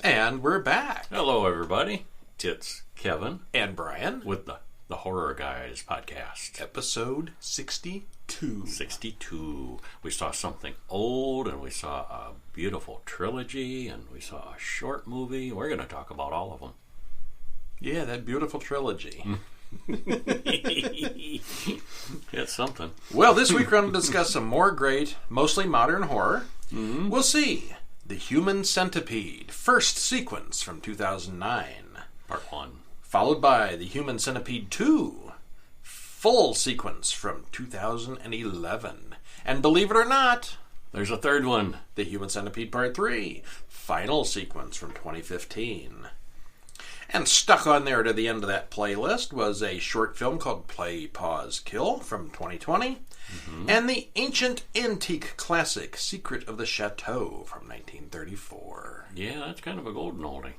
And we're back. Hello, everybody. It's Kevin And Brian. with the Horror Guys podcast. Episode 62. 62. We saw something old, and we saw a beautiful trilogy, and we saw a short movie. We're going to talk about all of them. Yeah, that beautiful trilogy. It's something. Well, this week we're going to discuss some more great, mostly modern horror. We'll see The Human Centipede, first sequence from 2009. Part 1. Followed by The Human Centipede 2, full sequence from 2011. And believe it or not, There's a third one. The Human Centipede Part 3, final sequence from 2015. And stuck on there to the end of that playlist was a short film called Play, Pause, Kill from 2020. And the ancient antique classic Secret of the Chateau from 1934. Yeah, that's kind of a golden oldie.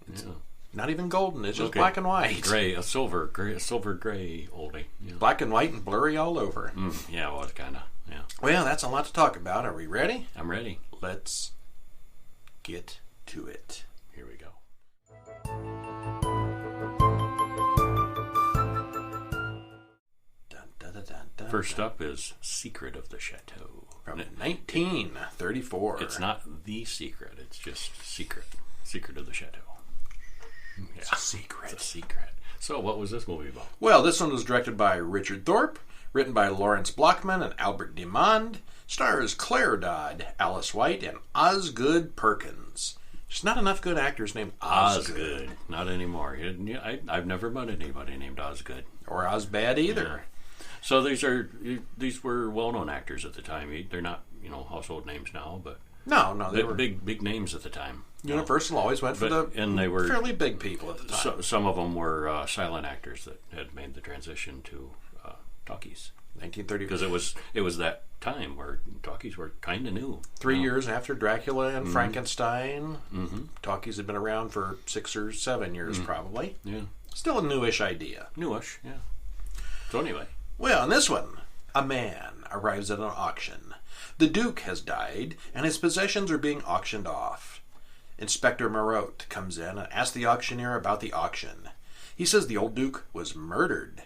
It's not even golden, it's just black and white. Gray, a silver gray oldie. Yeah. Black and white and blurry all over. Yeah, well, it's kind of, yeah. Well, that's a lot to talk about. Are we ready? I'm ready. Let's get to it. Here we go. Dun, dun, dun, dun, dun, First up is Secret of the Chateau. from 1934. It's not The Secret, it's just Secret. Secret of the Chateau. It's a secret. It's a secret. So, what was this movie about? Well, this one was directed by Richard Thorpe, written by Lawrence Blockman and Albert DeMond, stars Claire Dodd, Alice White, and Osgood Perkins. There's not enough good actors named Osgood. Not anymore. I've never met anybody named Osgood. Or Osbad either. So these were well-known actors at the time. They're not, household names now, but No, they were big names at the time. Universal always went for and they were fairly big people at the time. Some of them were silent actors that had made the transition to talkies. 1930. Because it was that time where talkies were kind of new. 3 years after Dracula and Frankenstein. Talkies had been around for 6 or 7 years probably. Yeah. Still a newish idea. Newish, yeah. So anyway. Well, in this one, a man arrives at an auction. The Duke has died, and his possessions are being auctioned off. Inspector Marotte comes in and asks the auctioneer about the auction. He says the old Duke was murdered,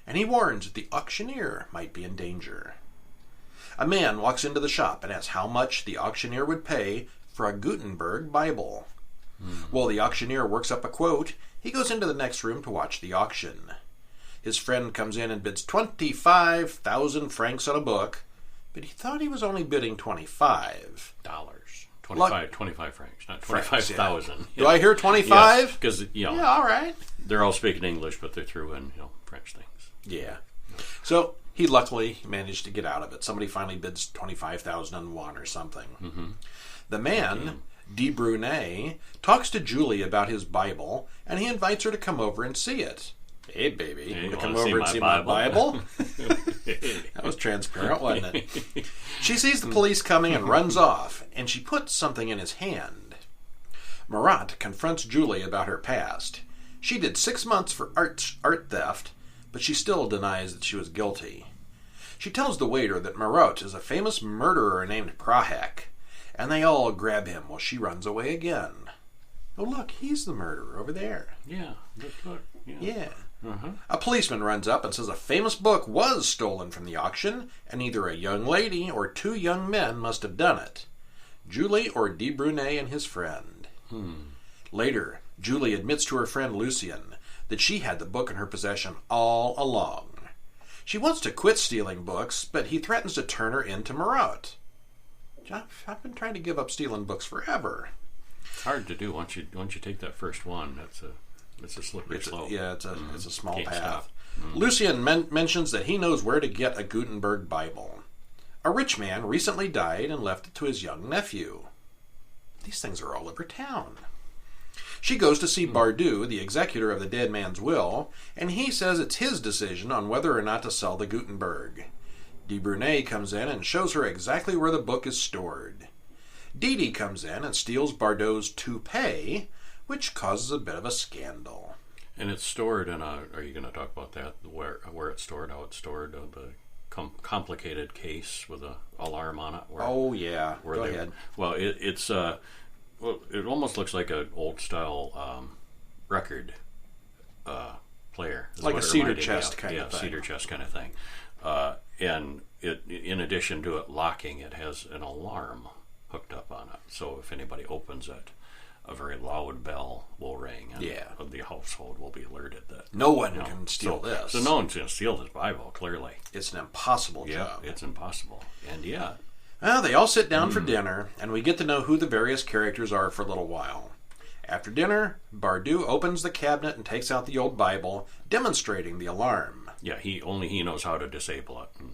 and he warns that the auctioneer might be in danger. A man walks into the shop and asks how much the auctioneer would pay for a Gutenberg Bible. While the auctioneer works up a quote, he goes into the next room to watch the auction. His friend comes in and bids 25,000 francs on a book, but he thought he was only bidding $25. 25 francs, not 25,000. Do I hear 25? Because, Yeah, all right. they're all speaking English, but they threw in, French things. Yeah. So he luckily managed to get out of it. Somebody finally bids 25,001 or something. The man, De Brunet, talks to Julie about his Bible, and he invites her to come over and see it. Hey, baby, you want to come over and see my Bible? That was transparent, wasn't it? She sees the police coming and runs off, and she puts something in his hand. Marat confronts Julie about her past. She did 6 months for art theft, but she still denies that she was guilty. She tells the waiter that Marat is a famous murderer named Prahek, and they all grab him while she runs away again. Oh, look, he's the murderer over there. Yeah, look. Yeah. A policeman runs up and says a famous book was stolen from the auction, and either a young lady or 2 young men must have done it. Julie or De Brunet and his friend. Later, Julie admits to her friend Lucien that she had the book in her possession all along. She wants to quit stealing books, but he threatens to turn her in to Marat. I've been trying to give up stealing books forever. It's hard to do once you take that first one. It's a slippery slope. It's a small Can't path. stop. Lucien mentions that he knows where to get a Gutenberg Bible. A rich man recently died and left it to his young nephew. These things are all over town. She goes to see Bardou, the executor of the dead man's will, and he says it's his decision on whether or not to sell the Gutenberg. De Brunet comes in and shows her exactly where the book is stored. Dee comes in and steals Bardou's toupee, which causes a bit of a scandal. And it's stored in a... Are you going to talk about that? Where it's stored, how it's stored, the complicated case with an alarm on it. Oh, yeah. Go ahead. Well, it's Well, it almost looks like an old style record player. Like a cedar chest kind of thing. Yeah, cedar chest kind of thing. And it, in addition to it locking, it has an alarm hooked up on it. So if anybody opens it, a very loud bell will ring, and the household will be alerted that no one can steal this. So no one's going to steal this Bible, clearly. It's an impossible job. It's impossible. And well, they all sit down for dinner, and we get to know who the various characters are for a little while. After dinner, Bardou opens the cabinet and takes out the old Bible, demonstrating the alarm. Yeah, he knows how to disable it. And,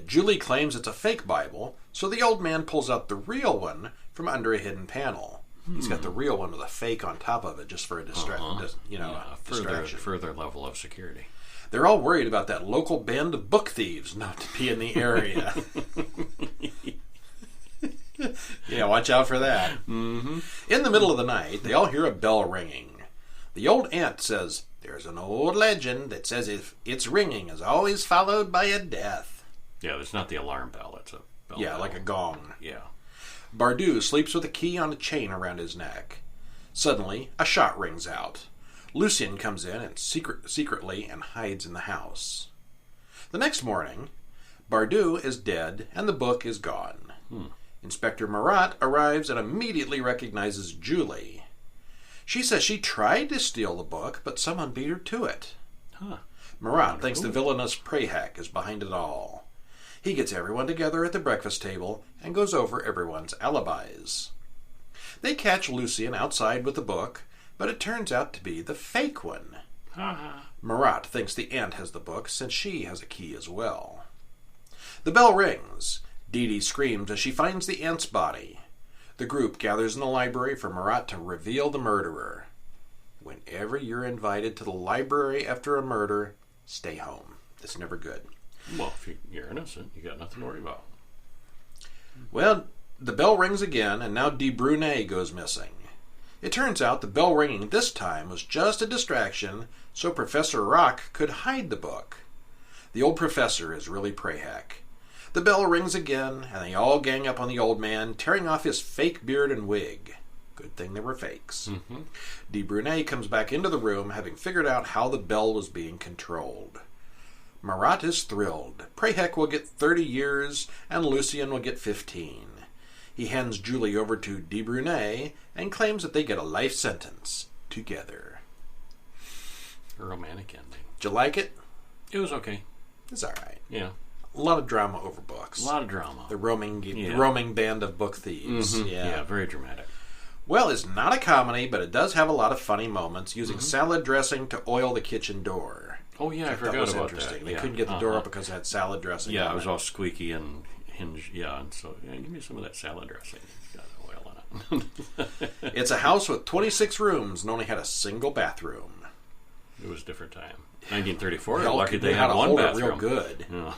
Julie claims it's a fake Bible, so the old man pulls out the real one from under a hidden panel. He's got the real one with a fake on top of it, just for a distraction. Further level of security. They're all worried about that local band of book thieves not to be in the area. Yeah, watch out for that. Mm-hmm. In the middle of the night, they all hear a bell ringing. The old aunt says, "There's an old legend that says if its ringing is always followed by a death." Yeah, it's not the alarm bell. It's a bell. Yeah, like a gong. Yeah. Bardou sleeps with a key on a chain around his neck. Suddenly, a shot rings out. Lucien comes in and secretly and hides in the house. The next morning, Bardou is dead and the book is gone. Inspector Marat arrives and immediately recognizes Julie. She says she tried to steal the book, but someone beat her to it. Marat thinks the villainous Prayhack is behind it all. He gets everyone together at the breakfast table and goes over everyone's alibis. They catch Lucien outside with the book, but it turns out to be the fake one. Marat thinks the aunt has the book since she has a key as well. The bell rings. Dee Dee screams as she finds the aunt's body. The group gathers in the library for Marat to reveal the murderer. Whenever you're invited to the library after a murder, stay home. It's never good. Well, if you're innocent, you got nothing to worry about. Well, the bell rings again, and now De Brunet goes missing. It turns out the bell ringing this time was just a distraction so Professor Rock could hide the book. The old professor is really Prayhack. The bell rings again, and they all gang up on the old man, tearing off his fake beard and wig. Good thing they were fakes. De Brunet comes back into the room, having figured out how the bell was being controlled. Marat is thrilled. Prayhack will get 30 years, and Lucien will get 15. He hands Julie over to De Brunet and claims that they get a life sentence together. A romantic ending. Did you like it? It was okay. It's all right. Yeah. A lot of drama over books. A lot of drama. The roaming band of book thieves. Yeah, very dramatic. Well, it's not a comedy, but it does have a lot of funny moments, using salad dressing to oil the kitchen door. Oh, yeah, I forgot that was about interesting. that. They couldn't get the door up because it had salad dressing. Yeah, it was all squeaky and hinged. Yeah, and so give me some of that salad dressing. It's got oil in it. It's a house with 26 rooms and only had a single bathroom. It was a different time. 1934. Lucky they had one bathroom. Real good. Yeah.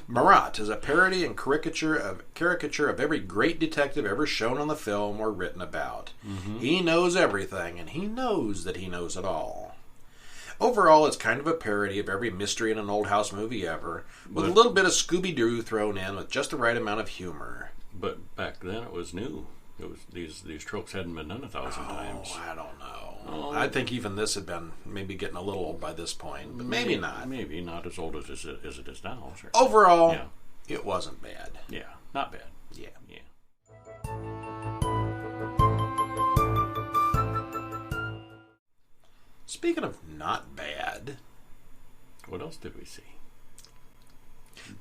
Marat is a parody and caricature of every great detective ever shown on the film or written about. He knows everything, and he knows that he knows it all. Overall, it's kind of a parody of every mystery in an old house movie ever, with a little bit of Scooby-Doo thrown in with just the right amount of humor. But back then it was new. It was these tropes hadn't been done 1,000 times. I don't know. I think even this had been maybe getting a little old by this point, but maybe not. Maybe not as old as it is now. Sure. Overall, it wasn't bad. Yeah, not bad. Yeah. Speaking of not bad, what else did we see?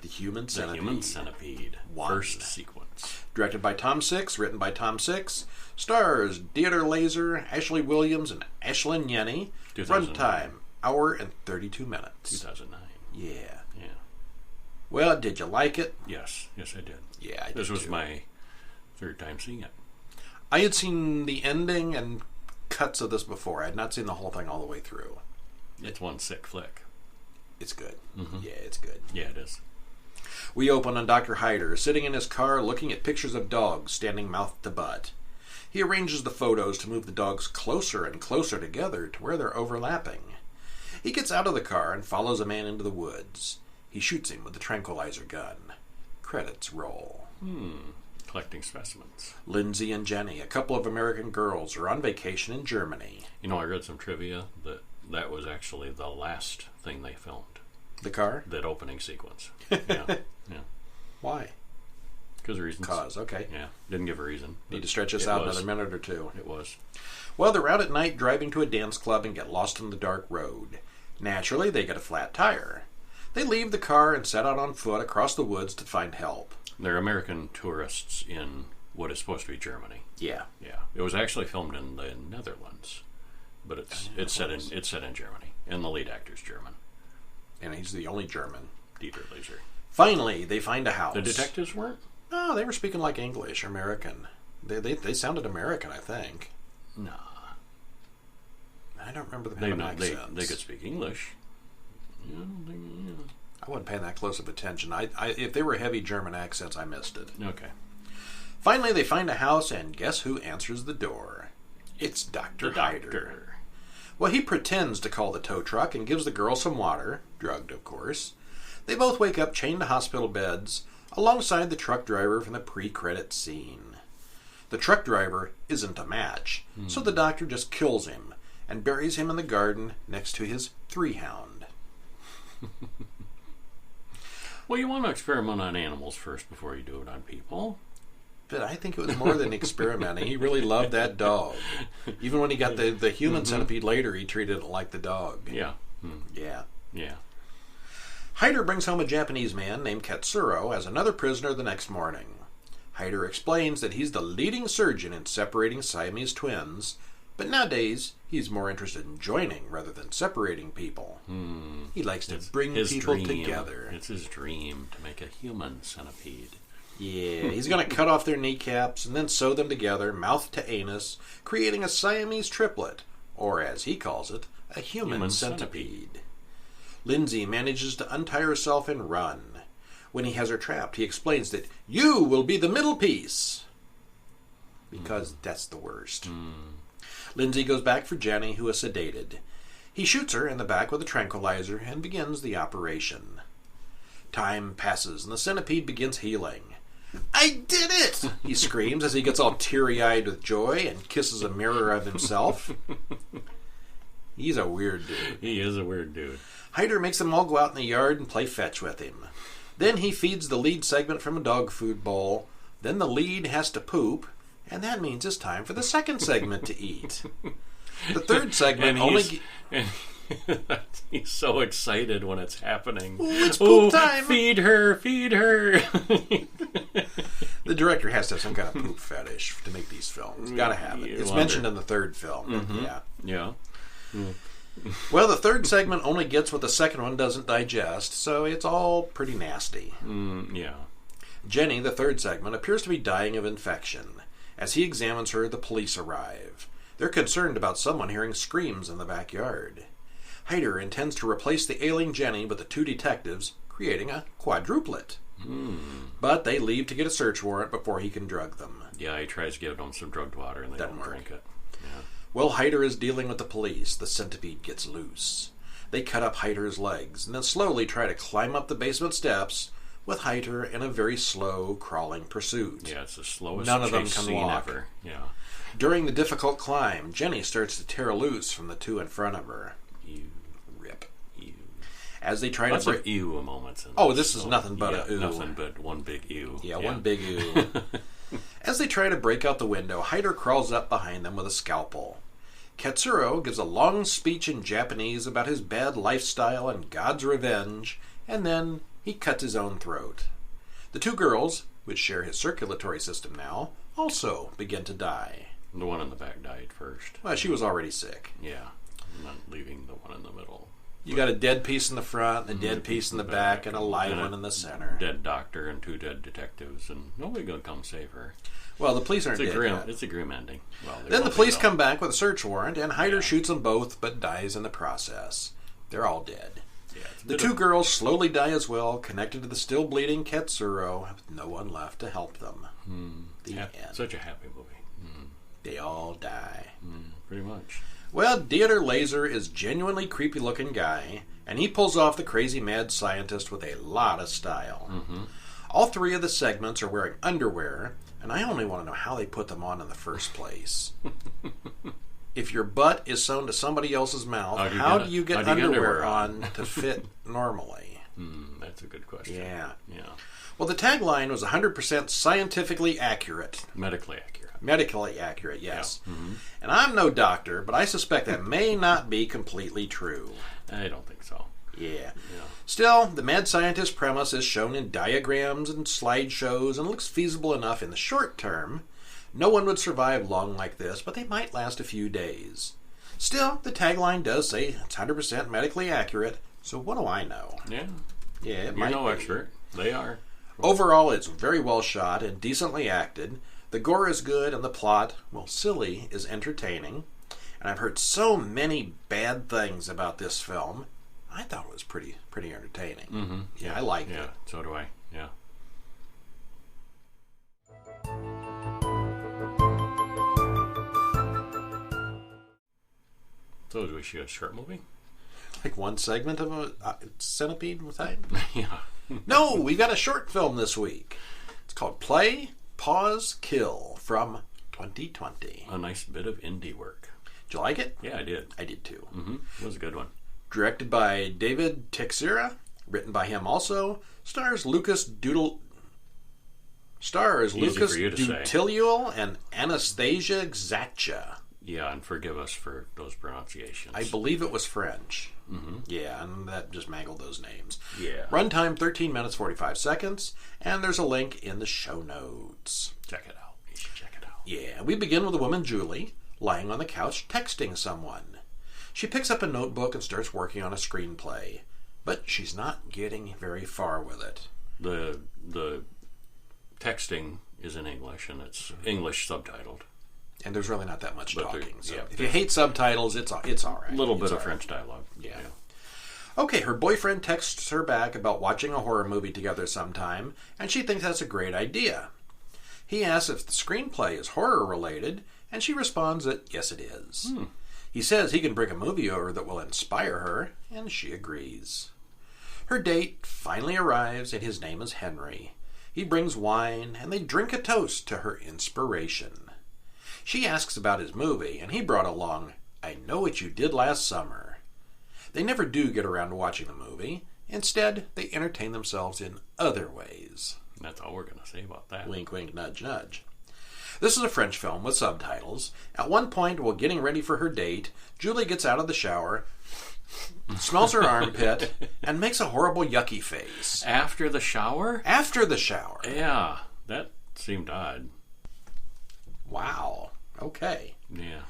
The Human Centipede. The Human Centipede. First sequence. Directed by Tom Six, written by Tom Six. Stars Dieter Laser, Ashley Williams, and Ashlyn Yenny. Runtime, hour and 32 minutes. 2009. Yeah. Well, did you like it? Yes, I did. Yeah, I did. This was my third time seeing it. I had seen the ending and cuts of this before. I had not seen the whole thing all the way through. It's one sick flick. It's good. Yeah, it's good. Yeah, it is. We open on Dr. Hyder sitting in his car looking at pictures of dogs standing mouth to butt. He arranges the photos to move the dogs closer and closer together to where they're overlapping. He gets out of the car and follows a man into the woods. He shoots him with the tranquilizer gun. Credits roll. collecting specimens. Lindsay and Jenny, a couple of American girls, are on vacation in Germany. You know, I read some trivia that was actually the last thing they filmed. The car? That opening sequence. Yeah. Yeah. Why? Because of reasons. Okay. Yeah. Didn't give a reason. Need to stretch this out another minute or two. It was. Well, they're out at night driving to a dance club and get lost on the dark road. Naturally, they get a flat tire. They leave the car and set out on foot across the woods to find help. They're American tourists in what is supposed to be Germany. Yeah. Yeah. It was actually filmed in the Netherlands, but it's set in Germany, and the lead actor's German. And he's the only German. Dieter Laser. Finally, they find a house. The detectives weren't? No, they were speaking like English, American. They sounded American, I think. No. I don't remember the accents. They could speak English. Yeah, I wasn't paying that close of attention. If they were heavy German accents, I missed it. Okay. Finally, they find a house, and guess who answers the door? It's Dr. Hyder. Well, he pretends to call the tow truck and gives the girl some water, drugged, of course. They both wake up chained to hospital beds, alongside the truck driver from the pre-credit scene. The truck driver isn't a match, so the doctor just kills him and buries him in the garden next to his 3-hound. Well, you want to experiment on animals first before you do it on people. But I think it was more than experimenting. He really loved that dog. Even when he got the human centipede later, he treated it like the dog. Yeah. Yeah. Yeah. Hyder brings home a Japanese man named Katsuro as another prisoner the next morning. Hyder explains that he's the leading surgeon in separating Siamese twins, but nowadays he's more interested in joining rather than separating people. He likes to bring people together. It's his dream to make a human centipede. Yeah, he's going to cut off their kneecaps and then sew them together, mouth to anus, creating a Siamese triplet, or as he calls it, a human centipede. Lindsay manages to untie herself and run. When he has her trapped, he explains that you will be the middle piece, because that's the worst. Lindsay goes back for Jenny, who is sedated. He shoots her in the back with a tranquilizer and begins the operation. Time passes and the centipede begins healing. I did it! He screams as he gets all teary-eyed with joy and kisses a mirror of himself. He's a weird dude. He is a weird dude. Hyder makes them all go out in the yard and play fetch with him. Then he feeds the lead segment from a dog food bowl. Then the lead has to poop, and that means it's time for the second segment to eat. The third segment He's so excited when it's happening. Ooh, it's poop time! Feed her! Feed her! The director has to have some kind of poop fetish to make these films. Gotta have it. It's mentioned in the third film. Yeah. Well, the third segment only gets what the second one doesn't digest, so it's all pretty nasty. Yeah. Jenny, the third segment, appears to be dying of infection. As he examines her, the police arrive. They're concerned about someone hearing screams in the backyard. Hyder intends to replace the ailing Jenny with the two detectives, creating a quadruplet. But they leave to get a search warrant before he can drug them. Yeah, he tries giving them some drugged water and they don't drink it. Yeah. While Hyder is dealing with the police, the centipede gets loose. They cut up Hyder's legs and then slowly try to climb up the basement steps, with Hyder in a very slow, crawling pursuit. Yeah, it's the slowest None of them chase can scene walk. ever. Yeah. During the difficult climb, Jenny starts to tear loose from the two in front of her. Ew. Rip. Ew. As they try Lots to break... of ew moments. This is nothing but a ew. Nothing but one big ew. Yeah, one big ew. As they try to break out the window, Hyder crawls up behind them with a scalpel. Katsuro gives a long speech in Japanese about his bad lifestyle and God's revenge, and then he cuts his own throat. The two girls, which share his circulatory system now, also begin to die. The one in the back died first. Well, she was already sick. Yeah. Not leaving the one in the middle. You got a dead piece in the front, and a dead piece in the back, and a live one in the center. Dead doctor and two dead detectives, and nobody gonna come save her. Well, the police aren't dead yet. It's a grim ending. Well, then the police come back with a search warrant, and Hyder shoots them both, but dies in the process. They're all dead. Yeah, the two girls slowly die as well, connected to the still bleeding Katsuro, with no one left to help them. The end. Such a happy movie. They all die. Pretty much. Well, Dieter Laser is genuinely creepy-looking guy, and he pulls off the crazy mad scientist with a lot of style. All three of the segments are wearing underwear, And I only want to know how they put them on in the first place. If your butt is sewn to somebody else's mouth, how do you get underwear on to fit normally? That's a good question. Yeah. Yeah. Well, the tagline was 100% scientifically accurate. Medically accurate. Medically accurate, yes. Yeah. Mm-hmm. And I'm no doctor, but I suspect that may not be completely true. I don't think so. Yeah. Still, the mad scientist premise is shown in diagrams and slideshows and looks feasible enough in the short term. No one would survive long like this, but they might last a few days. Still, the tagline does say it's 100% medically accurate, so what do I know? Yeah. Yeah, You're no expert. They are. Overall, it's very well shot and decently acted. The gore is good and the plot, well, silly, is entertaining. And I've heard so many bad things about this film. I thought it was pretty entertaining. Mm-hmm. Yeah, I liked it. Yeah, so do I. Yeah. So, do we shoot a short movie? Like one segment of a Centipede with that? Yeah. No, we got a short film this week. It's called Play, Pause, Kill from 2020. A nice bit of indie work. Did you like it? Yeah, I did. I did too. Mm-hmm. It was a good one. Directed by David Teixeira, written by him also, stars Lucas Dutilio and Anastasia Gzacha. Yeah, and forgive us for those pronunciations. I believe it was French. Mm-hmm. Yeah, and that just mangled those names. Yeah. Runtime 13 minutes 45 seconds, and there's a link in the show notes. Check it out. You should check it out. Yeah, we begin with the woman Julie lying on the couch texting someone. She picks up a notebook and starts working on a screenplay, but she's not getting very far with it. The texting is in English, and it's English subtitled. And there's really not that much talking. So yeah, if you hate subtitles, it's all right. A little bit of French dialogue. Yeah. Okay, her boyfriend texts her back about watching a horror movie together sometime, and she thinks that's a great idea. He asks if the screenplay is horror-related, and she responds that yes, it is. He says he can bring a movie over that will inspire her, and she agrees. Her date finally arrives, and his name is Henry. He brings wine, and they drink a toast to her inspiration. She asks about his movie, and he brought along I Know What You Did Last Summer. They never do get around to watching the movie. Instead, they entertain themselves in other ways. That's all we're going to say about that. Wink, wink, nudge, nudge. This is a French film with subtitles. At one point, while getting ready for her date, Julie gets out of the shower, smells her armpit, and makes a horrible yucky face. After the shower? After the shower. Yeah, that seemed odd. Wow. Okay. Yeah.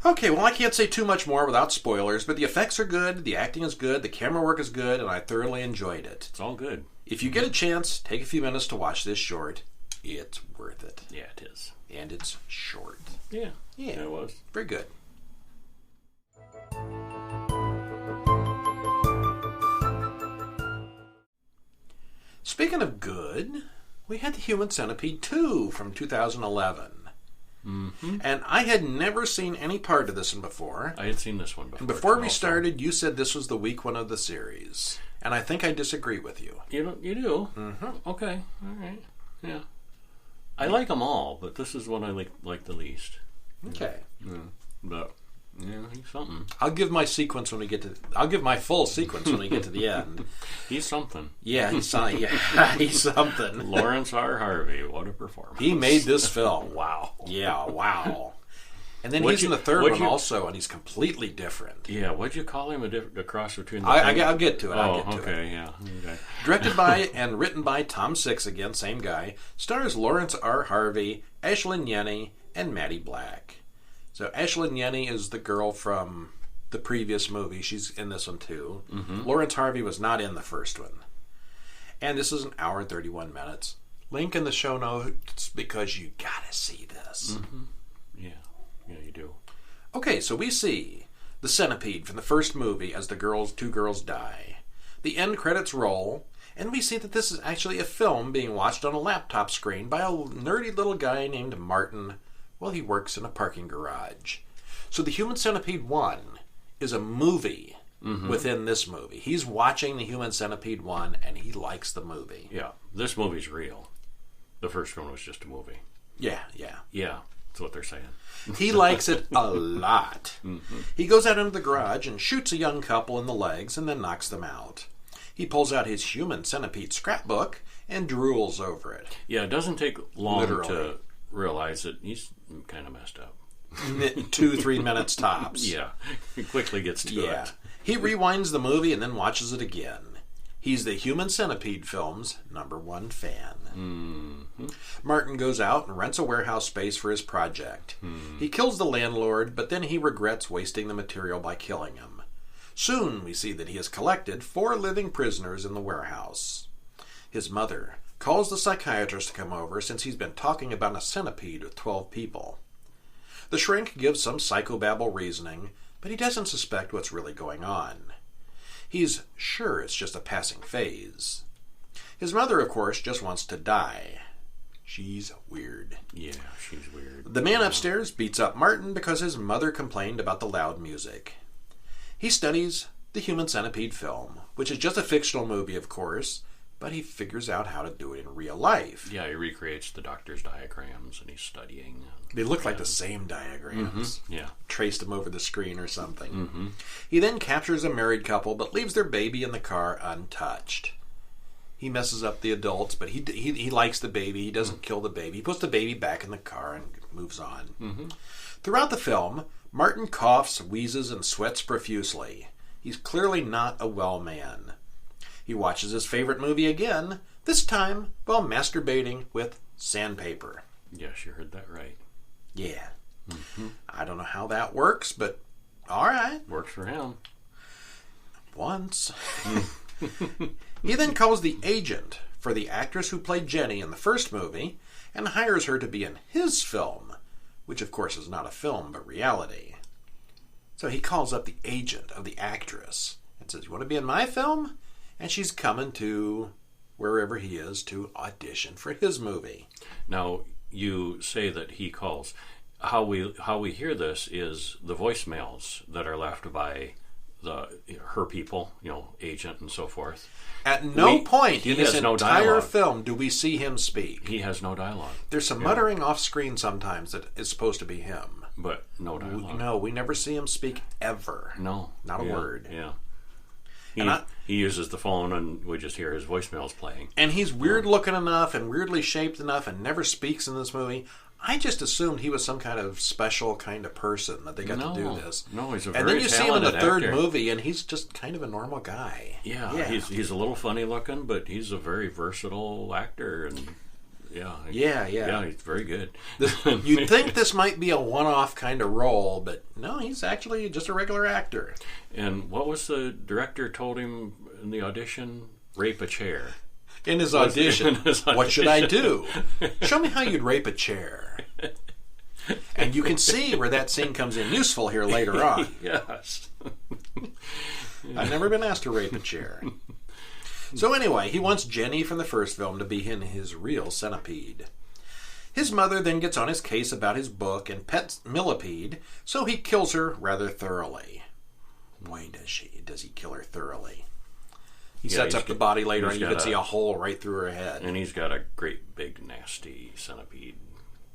Okay, well, I can't say too much more without spoilers, but the effects are good, the acting is good, the camera work is good, and I thoroughly enjoyed it. It's all good. If you get a chance, take a few minutes to watch this short. It's worth it. Yeah, it is. And it's short. Yeah. Yeah. It was. Very good. Speaking of good, we had the Human Centipede 2 from 2011. Mm-hmm. And I had never seen any part of this one before. I had seen this one before. And before we started, you said this was the weak one of the series. And I think I disagree with you. You do? Mm-hmm. Okay. All right. Yeah. I like them all, but this is one I like the least. Okay. Yeah. But, yeah, he's something. I'll give my sequence when we get to... I'll give my full sequence when we get to the end. He's something. Yeah, he's something. Lawrence R. Harvey, what a performance. He made this film. Wow. Yeah, wow. And then he's in the third one also, and he's completely different. Yeah, what'd you call him? A cross between the... I'll get to it. Okay, yeah. Okay. Directed by and written by Tom Six, again, same guy. Stars Lawrence R. Harvey, Ashlyn Yenny, and Maddie Black. So Ashlyn Yenny is the girl from the previous movie. She's in this one too. Mm-hmm. Lawrence Harvey was not in the first one. And this is an hour and 31 minutes. Link in the show notes because you gotta see this. Mm-hmm. Yeah, you do. Okay, so we see the centipede from the first movie as the two girls die. The end credits roll, and we see that this is actually a film being watched on a laptop screen by a nerdy little guy named Martin while he works in a parking garage. So the Human Centipede 1 is a movie within this movie. He's watching the Human Centipede 1, and he likes the movie. Yeah, this movie's real. The first one was just a movie. Yeah. Yeah, that's what they're saying. He likes it a lot. He goes out into the garage and shoots a young couple in the legs and then knocks them out. He pulls out his human centipede scrapbook and drools over it. Yeah, it doesn't take long to realize that he's kind of messed up. 2-3 minutes tops. Yeah, he quickly gets to it. He rewinds the movie and then watches it again. He's the Human Centipede film's #1 fan. Martin goes out and rents a warehouse space for his project. He kills the landlord, but then he regrets wasting the material by killing him. Soon we see that he has collected 4 living prisoners in the warehouse. His mother calls the psychiatrist to come over since he's been talking about a centipede with 12 people. The shrink gives some psychobabble reasoning, but he doesn't suspect what's really going on. He's sure it's just a passing phase. His mother, of course, just wants to die. She's weird. Yeah, she's weird. The man upstairs beats up Martin because his mother complained about the loud music. He studies the Human Centipede film, which is just a fictional movie, of course, but he figures out how to do it in real life. Yeah, he recreates the doctor's diagrams, and he's studying. They look like the same diagrams. Yeah. Traced them over the screen or something. He then captures a married couple, but leaves their baby in the car untouched. He messes up the adults, but he likes the baby. He doesn't kill the baby. He puts the baby back in the car and moves on. Throughout the film, Martin coughs, wheezes, and sweats profusely. He's clearly not a well man. He watches his favorite movie again, this time while masturbating with sandpaper. Yes, you heard that right. Yeah. I don't know how that works, but all right. Works for him. Once. He then calls the agent for the actress who played Jenny in the first movie and hires her to be in his film, which of course is not a film but reality. So he calls up the agent of the actress and says, "You want to be in my film?" And she's coming to wherever he is to audition for his movie. Now, you say that he calls. How we hear this is the voicemails that are left by her people, agent and so forth. At no point in this entire dialogue. film do we see him speak. He has no dialogue. There's some muttering off screen sometimes that is supposed to be him. But no dialogue. No, we never see him speak ever. No. Not a word. Yeah. He uses the phone and we just hear his voicemails playing. And he's weird looking enough and weirdly shaped enough and never speaks in this movie. I just assumed he was some kind of special kind of person that they got to do this. No, he's a and very then you see him in the third actor. Movie and he's just kind of a normal guy. Yeah. He's a little funny looking, but he's a very versatile actor and Yeah, he's very good. You'd think this might be a one-off kind of role, but no, he's actually just a regular actor. And what was the director told him in the audition? Rape a chair. In his audition, what should I do? Show me how you'd rape a chair. And you can see where that scene comes in useful here later on. Yes. I've never been asked to rape a chair. So anyway, he wants Jenny from the first film to be in his real centipede. His mother then gets on his case about his book and pets Millipede, so he kills her rather thoroughly. Boy, does he kill her thoroughly. He sets up the body later and you can see a hole right through her head. And he's got a great big nasty centipede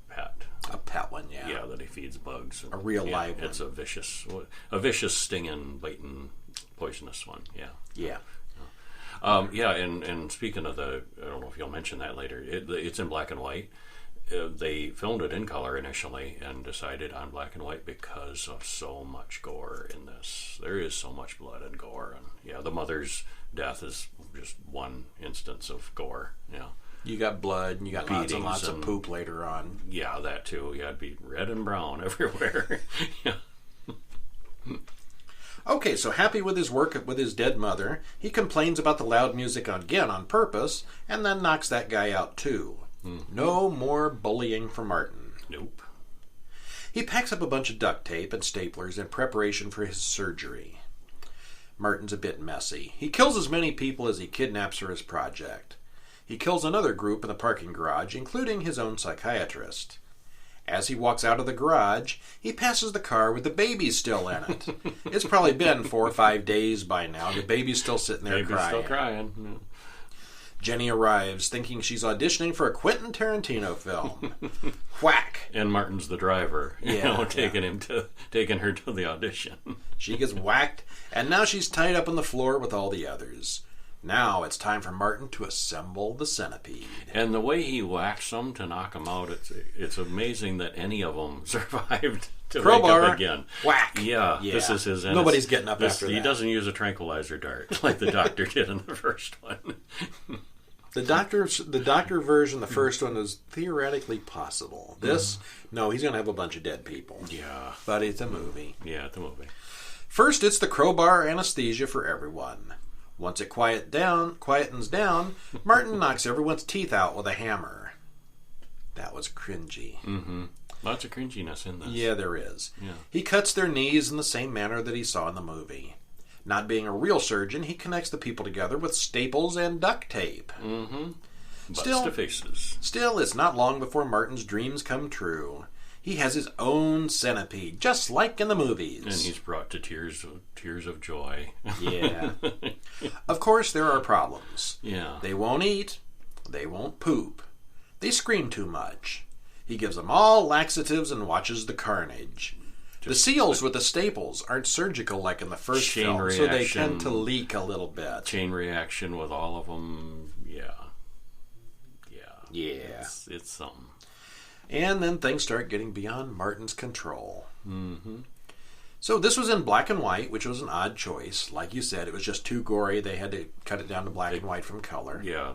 pet. A pet one, yeah. Yeah, that he feeds bugs. And, a real live one. It's a vicious, stinging, biting, poisonous one, yeah. Yeah. And speaking of I don't know if you'll mention that later, it's in black and white. They filmed it in color initially and decided on black and white because of so much gore in this. There is so much blood and gore. And the mother's death is just one instance of gore. Yeah. You got blood and you got lots and lots of poop later on. Yeah, that too. Yeah, it'd be red and brown everywhere. Yeah. Okay, so happy with his work with his dead mother, he complains about the loud music again on purpose, and then knocks that guy out too. No more bullying for Martin. Nope. He packs up a bunch of duct tape and staplers in preparation for his surgery. Martin's a bit messy. He kills as many people as he kidnaps for his project. He kills another group in the parking garage, including his own psychiatrist. As he walks out of the garage, he passes the car with the baby still in it. It's probably been 4 or 5 days by now. The baby's still sitting there crying. Still crying. Yeah. Jenny arrives thinking she's auditioning for a Quentin Tarantino film. Whack! And Martin's the driver, taking her to the audition. She gets whacked, and now she's tied up on the floor with all the others. Now it's time for Martin to assemble the Centipede. And the way he whacks them to knock them out, it's amazing that any of them survived to Crowbar, wake up again. Whack! Yeah, this is his... Nobody's getting up after that. He doesn't use a tranquilizer dart like the doctor did in the first one. The doctor version, the first one, is theoretically possible. This, no, he's going to have a bunch of dead people. Yeah. But it's a movie. Yeah, it's a movie. First, it's the crowbar anesthesia for everyone. Once it quietens down, Martin knocks everyone's teeth out with a hammer. That was cringy. Mm-hmm. Lots of cringiness in this. Yeah, there is. Yeah. He cuts their knees in the same manner that he saw in the movie. Not being a real surgeon, he connects the people together with staples and duct tape. Mm-hmm. Butts to faces. Still, it's not long before Martin's dreams come true. He has his own centipede, just like in the movies. And he's brought to tears of joy. Yeah. Of course, there are problems. Yeah. They won't eat. They won't poop. They scream too much. He gives them all laxatives and watches the carnage. The seals with the staples aren't surgical like in the first film, so they tend to leak a little bit. Chain reaction with all of them. Yeah. It's something. And then things start getting beyond Martin's control. Mm-hmm. So this was in black and white, which was an odd choice. Like you said, it was just too gory. They had to cut it down to black and white from color. Yeah.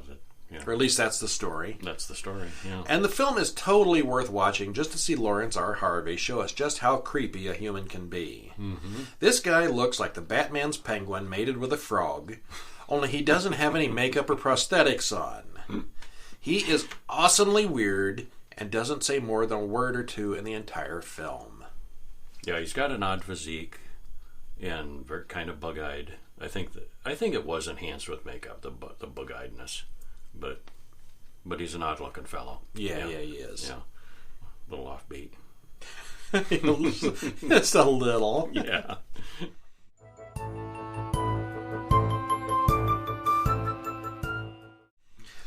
Or at least that's the story. That's the story, yeah. And the film is totally worth watching just to see Lawrence R. Harvey show us just how creepy a human can be. Mm-hmm. This guy looks like the Batman's penguin mated with a frog, only he doesn't have any makeup or prosthetics on. He is awesomely weird and doesn't say more than a word or two in the entire film. Yeah, he's got an odd physique and very kind of bug-eyed. I think it was enhanced with makeup, the bug-eyedness. But he's an odd-looking fellow. Yeah, he is. Yeah, a little offbeat. Just a little. Yeah.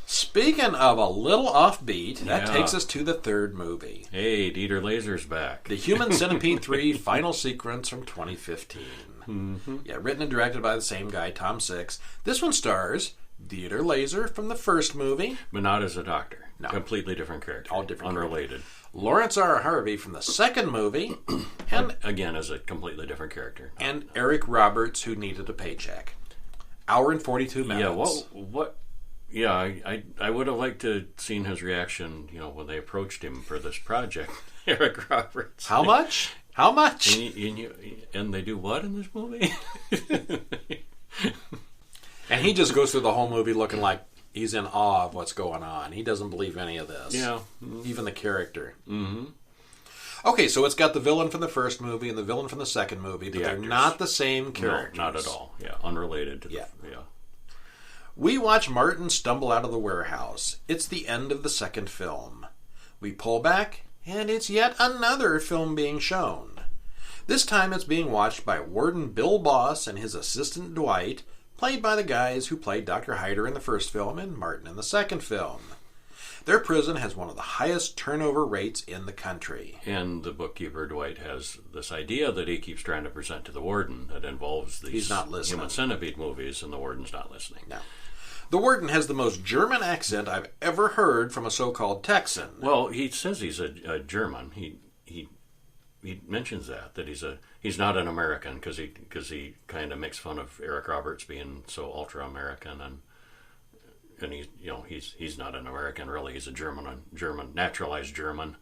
Speaking of a little offbeat, that takes us to the third movie. Hey, Dieter Laser's back. The Human Centipede 3 final sequence from 2015. Mm-hmm. Yeah, written and directed by the same guy, Tom Six. This one stars Dieter Laser from the first movie. But not as a doctor. No. Completely different character. All different. Unrelated. Lawrence R. Harvey from the second movie. And again, as a completely different character. And Eric Roberts, who needed a paycheck. Hour and 42 minutes. Yeah, what? Yeah, I would have liked to seen his reaction, when they approached him for this project. Eric Roberts. How much? How much? And they do what in this movie? And he just goes through the whole movie looking like he's in awe of what's going on. He doesn't believe any of this. Yeah. Even the character. Mm-hmm. Okay, so it's got the villain from the first movie and the villain from the second movie, but they're not the same characters. No, not at all. Yeah, unrelated to yeah. Yeah. We watch Martin stumble out of the warehouse. It's the end of the second film. We pull back, and it's yet another film being shown. This time it's being watched by Warden Bill Boss and his assistant Dwight, played by the guys who played Dr. Hyder in the first film and Martin in the second film. Their prison has one of the highest turnover rates in the country. And the bookkeeper, Dwight, has this idea that he keeps trying to present to the warden that involves these Human Centipede movies, and the warden's not listening. No. The warden has the most German accent I've ever heard from a so-called Texan. Well, he says he's a German. He mentions that he's not an American because he kind of makes fun of Eric Roberts being so ultra-American, and he's not an American really. He's a German, naturalized German.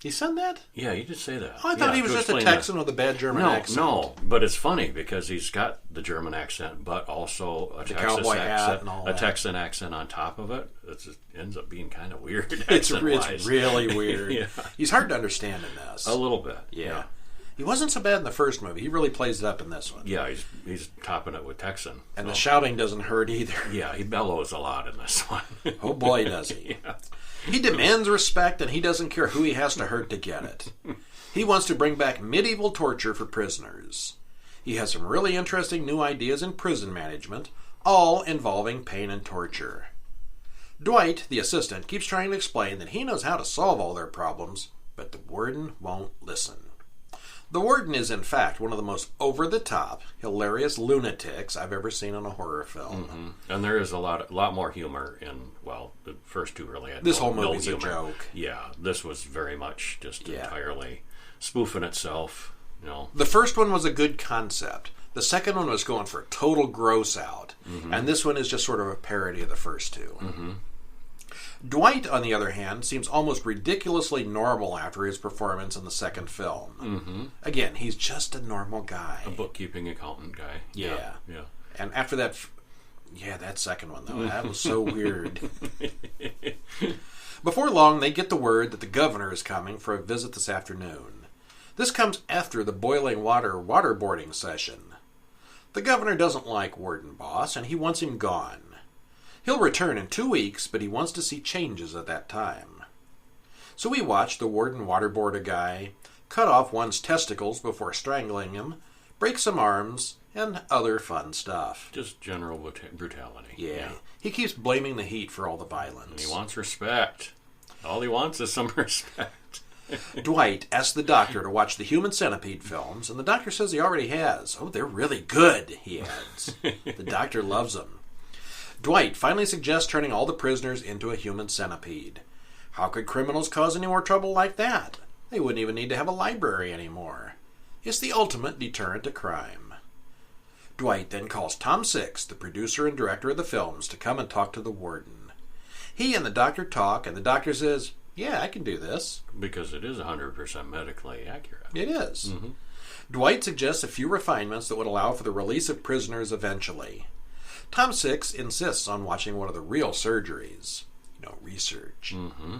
He said that? Yeah, he did say that. Oh, I thought he was just a Texan with a bad German accent. No, but it's funny because he's got the German accent, but also a cowboy hat and all that. A Texan accent on top of it. It just ends up being kind of weird. It's really weird. Yeah. He's hard to understand in this. A little bit. Yeah. He wasn't so bad in the first movie. He really plays it up in this one. Yeah, he's topping it with Texan. And the shouting doesn't hurt either. Yeah, he bellows a lot in this one. Oh boy, does he. Yeah. He demands respect, and he doesn't care who he has to hurt to get it. He wants to bring back medieval torture for prisoners. He has some really interesting new ideas in prison management, all involving pain and torture. Dwight, the assistant, keeps trying to explain that he knows how to solve all their problems, but the warden won't listen. The warden is, in fact, one of the most over-the-top, hilarious lunatics I've ever seen in a horror film. Mm-hmm. And there is a lot more humor in, well, the first two really had this no, whole movie's no a humor. joke. Yeah, this was very much just entirely spoofing itself. You know. The first one was a good concept. The second one was going for a total gross out. Mm-hmm. And this one is just sort of a parody of the first two. Mm-hmm. Dwight, on the other hand, seems almost ridiculously normal after his performance in the second film. Mm-hmm. Again, he's just a normal guy. A bookkeeping accountant guy. Yeah. Yeah. And after that, that second one, though, that was so weird. Before long, they get the word that the governor is coming for a visit this afternoon. This comes after the boiling water waterboarding session. The governor doesn't like Warden Boss, and he wants him gone. He'll return in 2 weeks, but he wants to see changes at that time. So we watch the warden waterboard a guy, cut off one's testicles before strangling him, break some arms, and other fun stuff. Just general brutality. Yeah. He keeps blaming the heat for all the violence. And he wants respect. All he wants is some respect. Dwight asks the doctor to watch the Human Centipede films, and the doctor says he already has. Oh, they're really good, he adds. The doctor loves them. Dwight finally suggests turning all the prisoners into a human centipede. How could criminals cause any more trouble like that? They wouldn't even need to have a library anymore. It's the ultimate deterrent to crime. Dwight then calls Tom Six, the producer and director of the films, to come and talk to the warden. He and the doctor talk, and the doctor says, "Yeah, I can do this." Because it is 100% medically accurate. It is. Mm-hmm. Dwight suggests a few refinements that would allow for the release of prisoners eventually. Tom Six insists on watching one of the real surgeries. Research. Mm-hmm.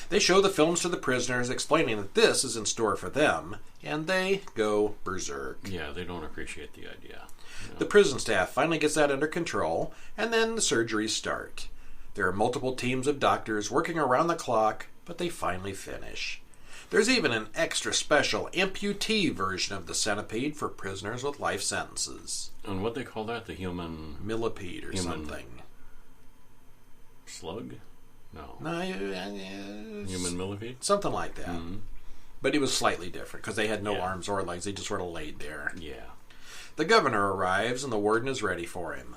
They show the films to the prisoners, explaining that this is in store for them, and they go berserk. Yeah, they don't appreciate the idea. The prison staff finally gets that under control, and then the surgeries start. There are multiple teams of doctors working around the clock, but they finally finish. There's even an extra special amputee version of the centipede for prisoners with life sentences. And what they call that? The human... Millipede or something. Slug? No. Human millipede? Something like that. Mm-hmm. But it was slightly different, because they had no arms or legs. They just sort of laid there. Yeah. The governor arrives, and the warden is ready for him.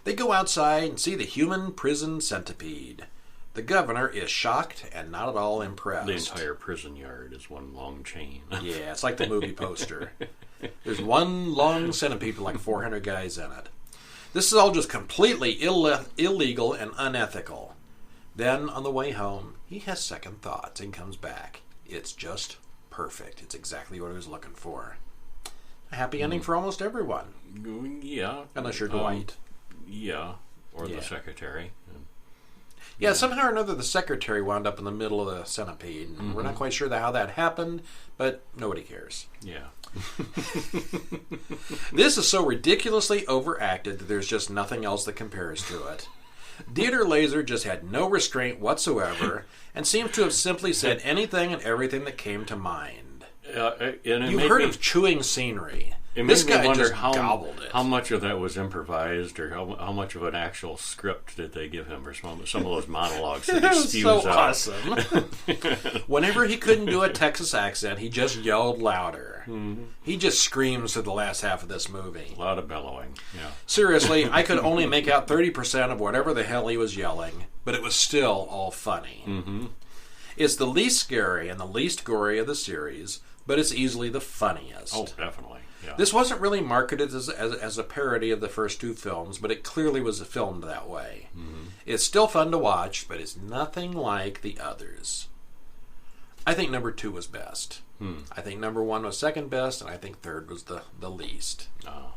They go outside and see the human prison centipede. The governor is shocked and not at all impressed. The entire prison yard is one long chain. Yeah, it's like the movie poster. There's one long centipede with like 400 guys in it. This is all just completely illegal and unethical. Then, on the way home, he has second thoughts and comes back. It's just perfect. It's exactly what he was looking for. A happy ending for almost everyone. Yeah. Unless you're Dwight. Yeah. Or the secretary. Yeah, somehow or another the secretary wound up in the middle of the centipede. Mm-hmm. We're not quite sure how that happened, but nobody cares. Yeah. This is so ridiculously overacted that there's just nothing else that compares to it. Dieter Laser just had no restraint whatsoever and seems to have simply said anything and everything that came to mind. You heard of chewing scenery. This guy just gobbled it. How much of that was improvised, or how much of an actual script did they give him for some of those monologues that he spews so out? Awesome. Whenever he couldn't do a Texas accent, he just yelled louder. Mm-hmm. He just screams through the last half of this movie. A lot of bellowing, yeah. Seriously, I could only make out 30% of whatever the hell he was yelling, but it was still all funny. Mm-hmm. It's the least scary and the least gory of the series, but it's easily the funniest. Oh, definitely. Yeah. This wasn't really marketed as a parody of the first two films, but it clearly was filmed that way. Mm-hmm. It's still fun to watch, but it's nothing like the others. I think number 2 was best. I think number 1 was second best, and I think third was the least. Oh.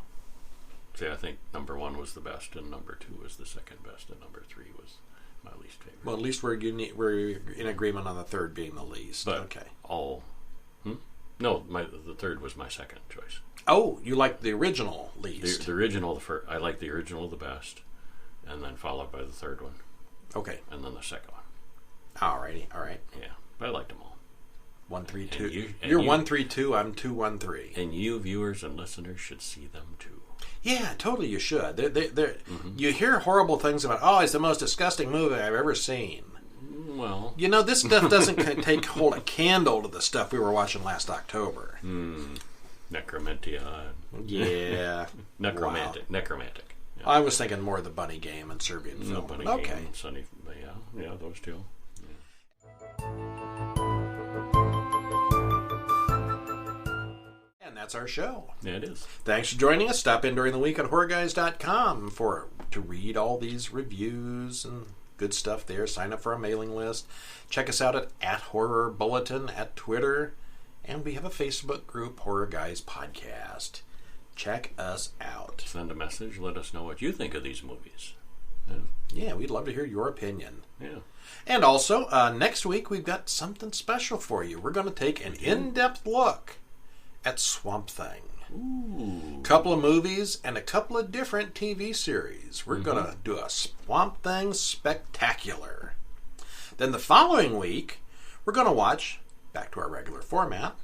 See, I think number 1 was the best, and number 2 was the second best, and number 3 was my least favorite. Well, at least we're in agreement on the third being the least. But okay. No, the third was my second choice. Oh, you like the original least? The original, I like the original the best, and then followed by the third one. Okay. And then the second one. Alrighty, all right. Yeah, but I liked them all. 1, 3, 2. You're 1, 3, 2. I'm 2, 1, 3. And you, viewers and listeners, should see them too. Yeah, totally. You should. You hear horrible things about. Oh, it's the most disgusting movie I've ever seen. Well, you know, this stuff doesn't hold a candle to the stuff we were watching last October. Necromantia. Yeah. Necromantic. Yeah. I was thinking more of the Bunny Game and Serbian film. Bunny okay. Game, Sunny, yeah, those two. Yeah. And that's our show. Yeah, it is. Thanks for joining us. Stop in during the week at horrorguys.com to read all these reviews and good stuff there. Sign up for our mailing list. Check us out at Horror Bulletin at Twitter. And we have a Facebook group, Horror Guys Podcast. Check us out. Send a message. Let us know what you think of these movies. Yeah, we'd love to hear your opinion. Yeah. And also, next week we've got something special for you. We're going to take an in-depth look at Swamp Thing. Ooh. Couple of movies and a couple of different TV series. We're going to do a Swamp Thing spectacular. Then the following week, we're going to watch, back to our regular format,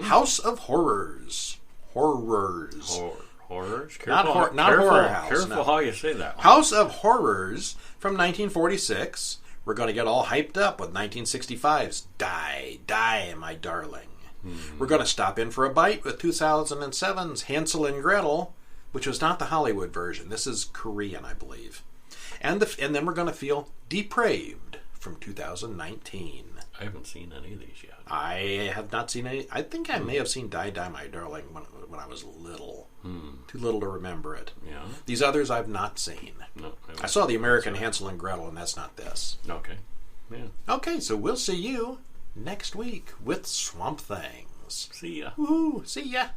House of Horrors. Horrors. Horrors? Careful, not Horror House. Careful how you say that one. House of Horrors from 1946. We're going to get all hyped up with 1965's Die, My Darling. We're going to stop in for a bite with 2007's Hansel and Gretel, which was not the Hollywood version. This is Korean, I believe. And then we're going to feel Depraved from 2019. I haven't seen any of these yet. I have not seen any. I think I may have seen Die, My Darling when I was little. Too little to remember it. Yeah. These others I've not seen. No, I saw the American Hansel and Gretel, and that's not this. Okay. Yeah. Okay, so we'll see you next week with Swamp Things. See ya. Woohoo! See ya!